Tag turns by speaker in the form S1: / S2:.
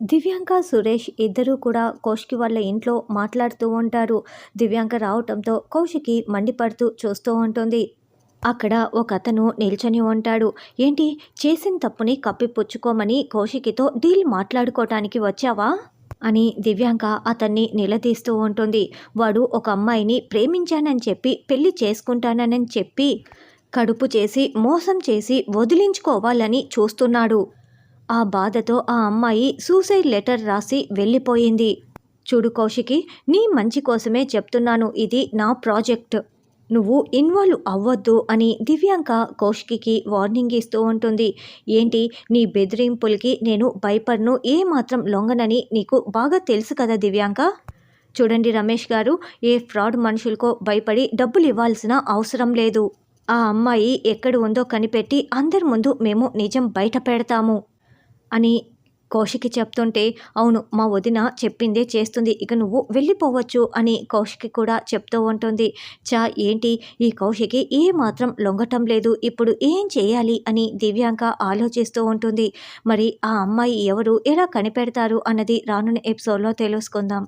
S1: దివ్యాంక, సురేష్ ఇద్దరూ కూడా కౌశికి వాళ్ళ ఇంట్లో మాట్లాడుతూ ఉంటారు. దివ్యాంక రావటంతో కౌశికి మండిపడుతూ చూస్తూ ఉంటుంది. అక్కడ ఒకతను నిల్చొని ఉంటాడు. ఏంటి, చేసిన తప్పుని కప్పిపుచ్చుకోమని కౌశికితో డీల్ మాట్లాడుకోవటానికి వచ్చావా అని దివ్యాంక అతన్ని నిలదీస్తూ ఉంటుంది. వాడు ఒక అమ్మాయిని ప్రేమించానని చెప్పి పెళ్లి చేసుకుంటానని చెప్పి కడుపు చేసి మోసం చేసి వదిలించుకోవాలని చూస్తున్నాడు. ఆ బాధతో ఆ అమ్మాయి సూసైడ్ లెటర్ రాసి వెళ్ళిపోయింది. చూడు కౌశికి, నీ మంచి కోసమే చెప్తున్నాను, ఇది నా ప్రాజెక్ట్, నువ్వు ఇన్వాల్వ్ అవ్వద్దు అని దివ్యాంక కౌశికి వార్నింగ్ ఇస్తూ ఉంటుంది. ఏంటి, నీ బెదిరింపులకి నేను భయపడను, ఏమాత్రం లొంగనని నీకు బాగా తెలుసు కదా దివ్యాంక. చూడండి రమేష్ గారు, ఏ ఫ్రాడ్ మనుషులకో భయపడి డబ్బులు ఇవ్వాల్సిన అవసరం లేదు. ఆ అమ్మాయి ఎక్కడ ఉందో కనిపెట్టి అందరి ముందు మేము నిజం బయట పెడతాము అని కౌశికి చెప్తుంటే, అవును, మా వదిన చెప్పిందే చేస్తుంది, ఇక నువ్వు వెళ్ళిపోవచ్చు అని కౌశికి కూడా చెప్తూ ఉంటుంది. ఏంటి, ఈ కౌశికి ఏమాత్రం లొంగటం లేదు, ఇప్పుడు ఏం చేయాలి అని దివ్యాంక ఆలోచిస్తూ ఉంటుంది. మరి ఆ అమ్మాయి ఎవరు, ఎలా కనిపెడతారు అన్నది రానున్న ఎపిసోడ్లో తెలుసుకుందాం.